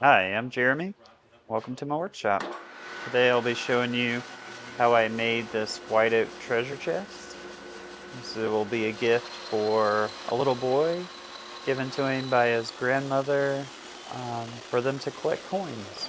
Hi, I'm Jeremy. Welcome to my workshop. Today I'll be showing you how I made this white oak treasure chest. This will be a gift for a little boy given to him by his grandmother for them to collect coins.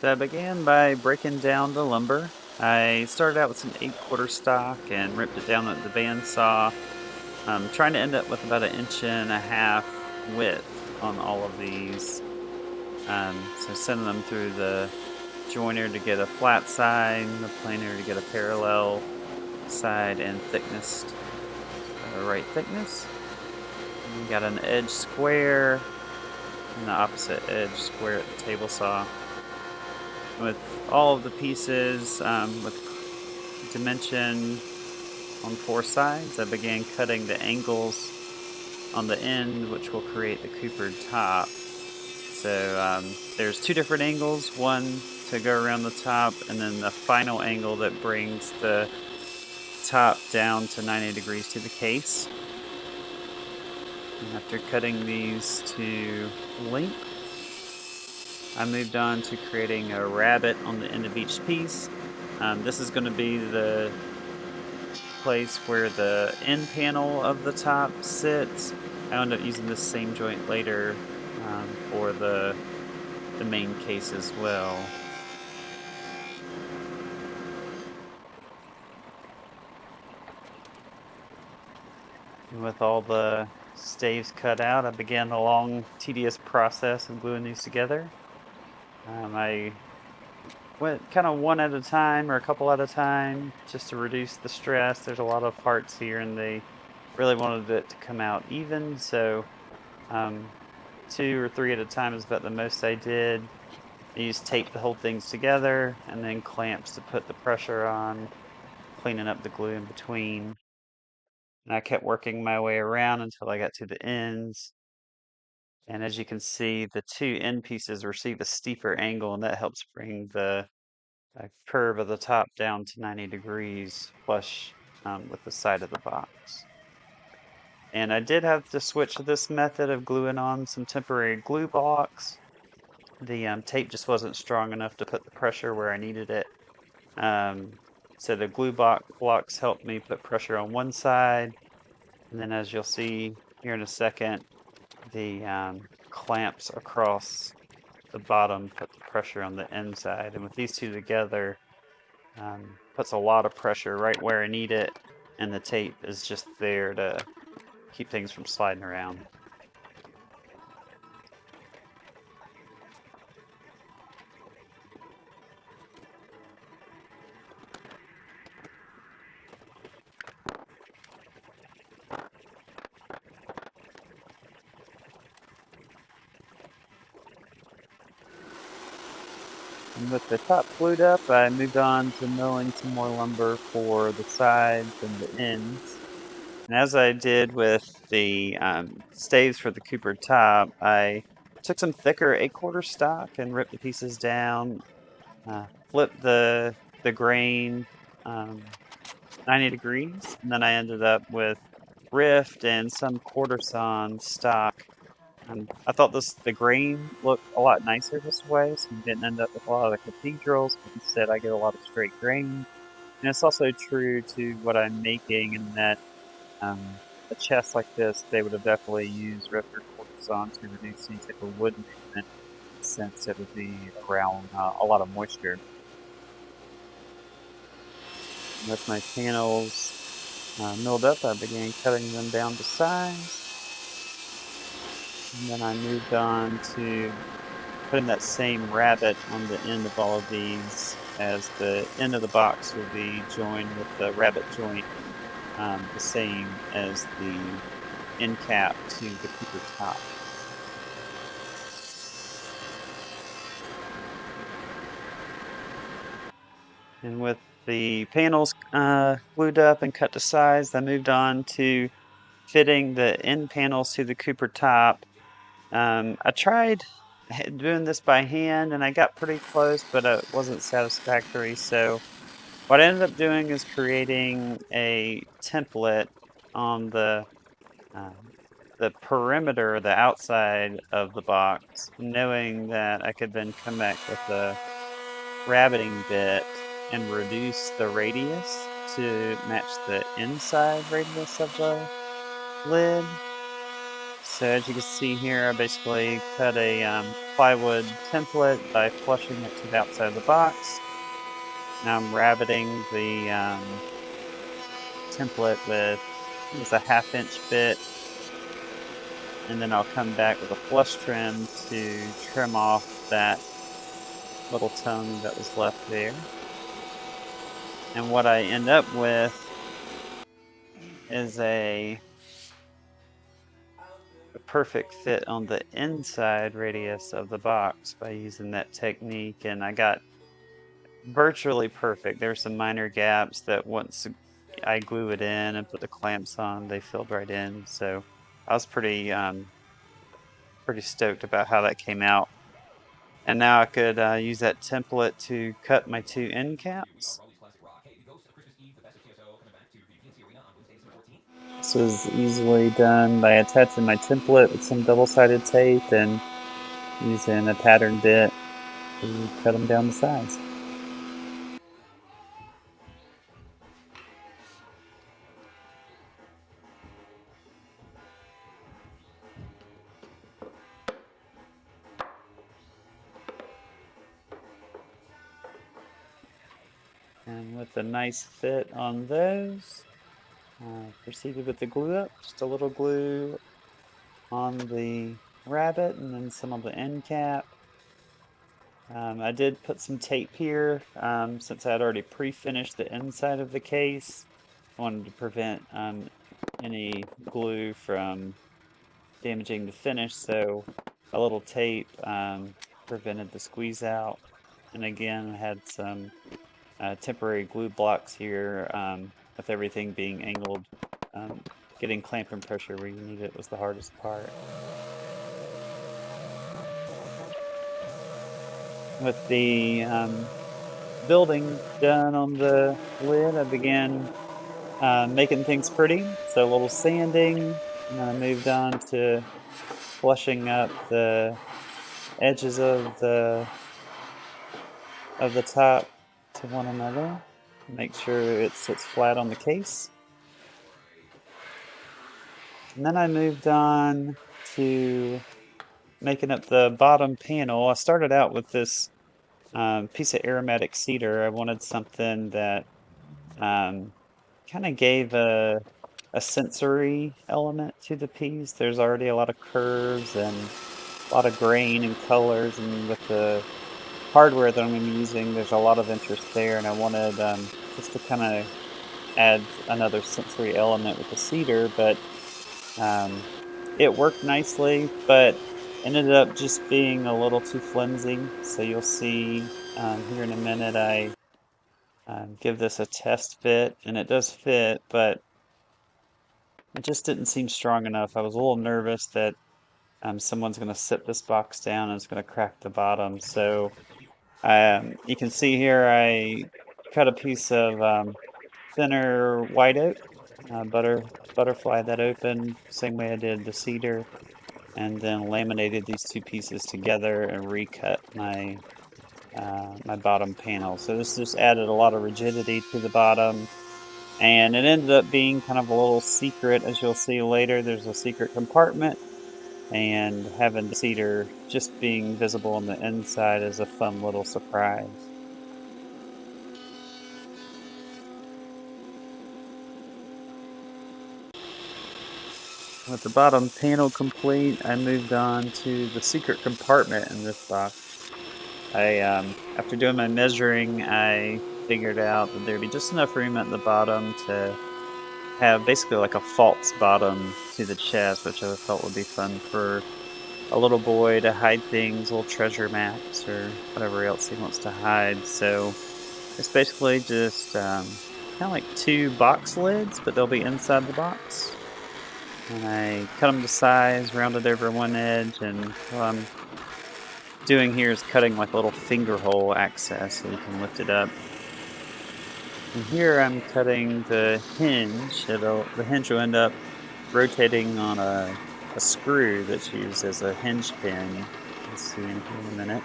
So I began by breaking down the lumber. I started out with some 8/4 stock and ripped it down at the bandsaw, trying to end up with about 1.5 inches width on all of these. So sending them through the joiner to get a flat side, the planer to get a parallel side and thickness, the right thickness. And you got an edge square and the opposite edge square at the table saw. With all of the pieces with dimension on 4 sides, I began cutting the angles on the end, which will create the coopered top. So there's 2 different angles, one to go around the top, and then the final angle that brings the top down to 90 degrees to the case. And after cutting these to length, I moved on to creating a rabbet on the end of each piece. This is going to be the place where the end panel of the top sits. I end up using this same joint later for the main case as well. And with all the staves cut out, I began the long, tedious process of gluing these together. I went kind of one at a time or a couple at a time just to reduce the stress. There's a lot of parts here, and they really wanted it to come out even, so 2 or 3 at a time is about the most I did. I used tape to hold things together, and then clamps to put the pressure on, cleaning up the glue in between. And I kept working my way around until I got to the ends. And as you can see, the 2 end pieces receive a steeper angle, and that helps bring the curve of the top down to 90 degrees flush with the side of the box. And I did have to switch to this method of gluing on some temporary glue blocks. The tape just wasn't strong enough to put the pressure where I needed it. So the blocks helped me put pressure on one side. And then as you'll see here in a second, the clamps across the bottom put the pressure on the inside. And with these two together, puts a lot of pressure right where I need it, and the tape is just there to keep things from sliding around. And with the top glued up, I moved on to milling some more lumber for the sides and the ends. And as I did with the staves for the coopered top, I took some thicker 8/4 stock and ripped the pieces down, flipped the grain 90 degrees, and then I ended up with rift and some quarter sawn stock. And I thought the grain looked a lot nicer this way, so you didn't end up with a lot of the cathedrals, but instead I get a lot of straight grain. And it's also true to what I'm making in that a chest like this, they would have definitely used rift or quarter sawn to reduce any type of wood movement, since it would be around a lot of moisture. And with my panels milled up, I began cutting them down to size. And then I moved on to putting that same rabbet on the end of all of these, as the end of the box will be joined with the rabbet joint, the same as the end cap to the cooper top. And with the panels glued up and cut to size, I moved on to fitting the end panels to the cooper top. I tried doing this by hand, and I got pretty close, but it wasn't satisfactory. So what I ended up doing is creating a template on the perimeter, the outside of the box, knowing that I could then come back with a rabbiting bit and reduce the radius to match the inside radius of the lid. So as you can see here, I basically cut a plywood template by flushing it to the outside of the box. Now I'm rabbiting the template with just a 1/2 inch bit, and then I'll come back with a flush trim to trim off that little tongue that was left there. And what I end up with is a perfect fit on the inside radius of the box by using that technique, and I got virtually perfect. There were some minor gaps that once I glue it in and put the clamps on, they filled right in. So I was pretty stoked about how that came out. And now I could use that template to cut my 2 end caps. This was easily done by attaching my template with some double-sided tape and using a pattern bit to cut them down to size. And with a nice fit on those, proceeded with the glue up. Just a little glue on the rabbit and then some on the end cap. I did put some tape here since I had already pre-finished the inside of the case. I wanted to prevent any glue from damaging the finish, so a little tape prevented the squeeze out. And again, I had some temporary glue blocks here with everything being angled. Getting clamping pressure where you need it was the hardest part. With the building done on the lid, I began making things pretty. So a little sanding, and then I moved on to flushing up the edges of the top to one another. Make sure it sits flat on the case. And then I moved on to making up the bottom panel. I started out with this piece of aromatic cedar. I wanted something that kind of gave a sensory element to the piece. There's already a lot of curves and a lot of grain and colors, and with the hardware that I'm going to be using, there's a lot of interest there, and I wanted just to kind of add another sensory element with the cedar, but it worked nicely, but ended up just being a little too flimsy. So you'll see here in a minute I give this a test fit, and it does fit, but it just didn't seem strong enough. I was a little nervous that someone's going to sit this box down and it's going to crack the bottom. So you can see here I cut a piece of thinner white oak, butterfly that open, same way I did the cedar, and then laminated these two pieces together and recut my my bottom panel. So this just added a lot of rigidity to the bottom, and it ended up being kind of a little secret. As you'll see later, there's a secret compartment, and having the cedar just being visible on the inside is a fun little surprise. With the bottom panel complete, I moved on to the secret compartment in this box. After doing my measuring, I figured out that there'd be just enough room at the bottom to have basically like a false bottom to the chest, which I felt would be fun for a little boy to hide things, little treasure maps or whatever else he wants to hide. So it's basically just kind of like 2 box lids, but they'll be inside the box. And I cut them to size, rounded over one edge, and what I'm doing here is cutting like a little finger hole access so you can lift it up. And here I'm cutting the hinge. The hinge will end up rotating on a screw that's used as a hinge pin. You'll see in here in a minute.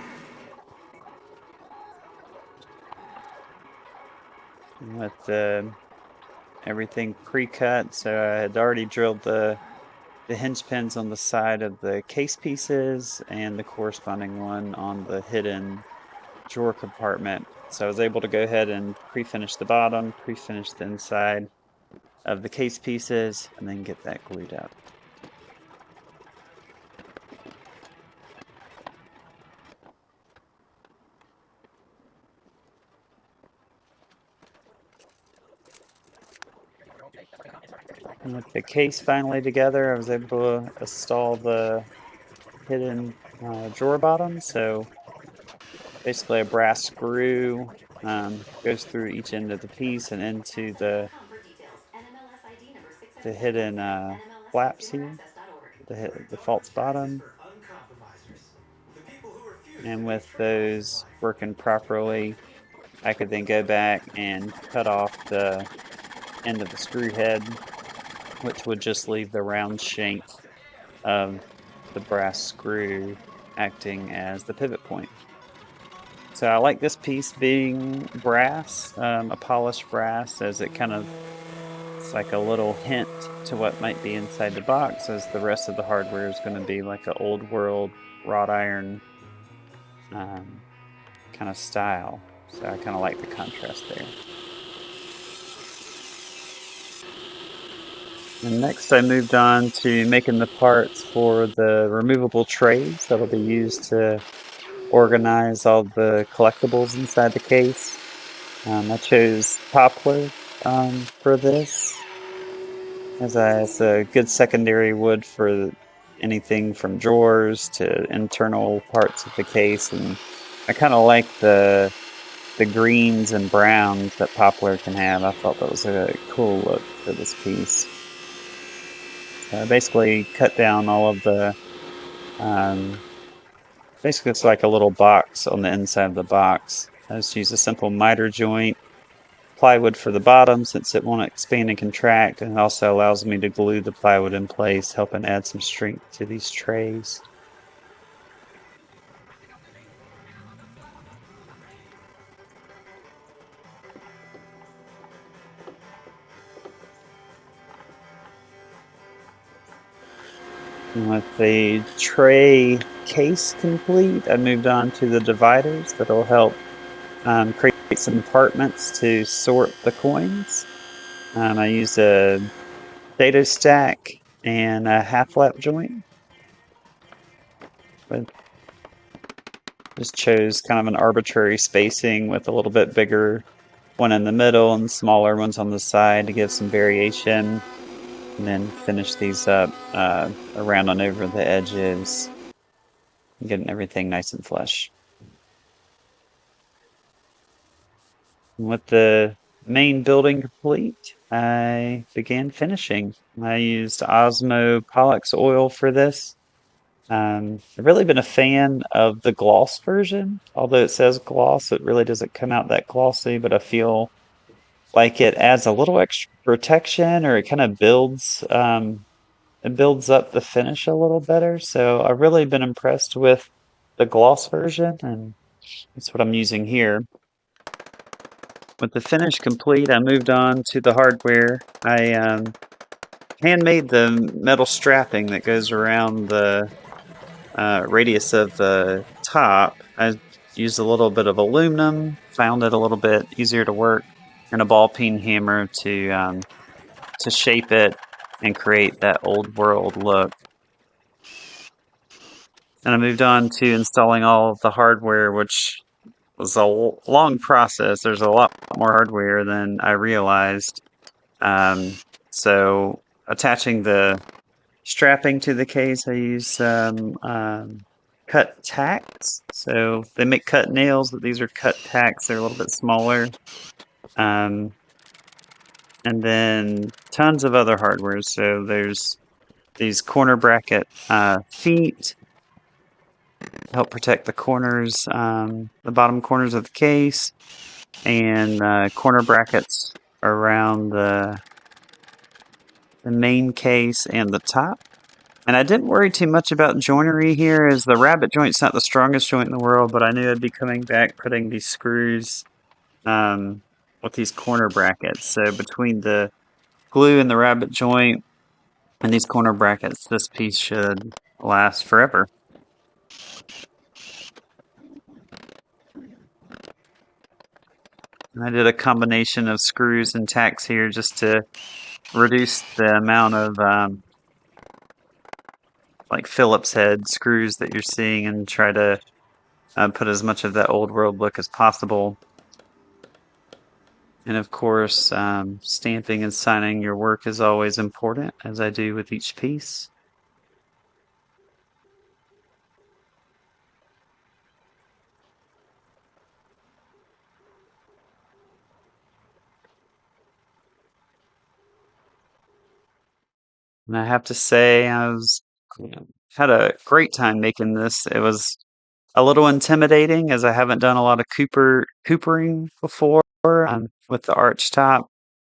With everything pre-cut, so I had already drilled the hinge pins on the side of the case pieces and the corresponding one on the hidden drawer compartment. So I was able to go ahead and pre-finish the bottom, pre-finish the inside of the case pieces, and then get that glued up. And with the case finally together, I was able to install the hidden drawer bottom. So basically a brass screw goes through each end of the piece and into the hidden flaps here, the false bottom. And with those working properly, I could then go back and cut off the end of the screw head, which would just leave the round shank of the brass screw acting as the pivot point. So I like this piece being brass, a polished brass, as it's like a little hint to what might be inside the box, as the rest of the hardware is going to be like an old world wrought iron kind of style. So I kind of like the contrast there. And next I moved on to making the parts for the removable trays that'll be used to organize all the collectibles inside the case. I chose poplar for this, as it's a good secondary wood for anything from drawers to internal parts of the case, and I kind of like the greens and browns that poplar can have. I thought that was a cool look for this piece. So I basically cut down all of the basically it's like a little box on the inside of the box. I just use a simple miter joint, plywood for the bottom since it won't expand and contract, and it also allows me to glue the plywood in place, helping add some strength to these trays. And with the tray case complete, I moved on to the dividers that'll help create some compartments to sort the coins. I used a dado stack and a half lap joint. But just chose kind of an arbitrary spacing with a little bit bigger one in the middle and smaller ones on the side to give some variation. And then finish these up around and over the edges, getting everything nice and flush. With the main building complete, I began finishing. I used Osmo Pollux oil for this. I've really been a fan of the gloss version. Although it says gloss, it really doesn't come out that glossy, but I feel like it adds a little extra protection, or it kind of builds up the finish a little better. So I've really been impressed with the gloss version, and that's what I'm using here. With the finish complete, I moved on to the hardware. I handmade the metal strapping that goes around the radius of the top. I used a little bit of aluminum, found it a little bit easier to work, and a ball peen hammer to shape it and create that old world look. And I moved on to installing all of the hardware, which was a long process. There's a lot more hardware than I realized. So attaching the strapping to the case, I use some cut tacks. So they make cut nails, but these are cut tacks. They're a little bit smaller. And then tons of other hardware. So there's these corner bracket feet to help protect the corners, the bottom corners of the case. and corner brackets around the main case and the top. And I didn't worry too much about joinery here, as the rabbet joint's not the strongest joint in the world, but I knew I'd be coming back putting these screws with these corner brackets. So between the glue and the rabbet joint and these corner brackets, this piece should last forever. And I did a combination of screws and tacks here just to reduce the amount of like Phillips head screws that you're seeing, and try to put as much of that old world look as possible. And of course, stamping and signing your work is always important, as I do with each piece. And I have to say, had a great time making this. It was a little intimidating, as I haven't done a lot of coopering before with the arch top,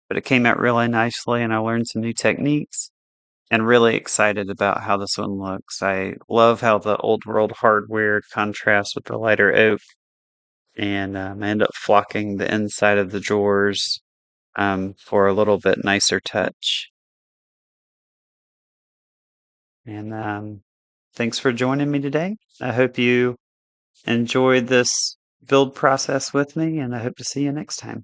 but it came out really nicely, and I learned some new techniques. And really excited about how this one looks. I love how the old world hardware contrasts with the lighter oak, and I end up flocking the inside of the drawers for a little bit nicer touch. And thanks for joining me today. I hope you enjoyed this build process with me, and I hope to see you next time.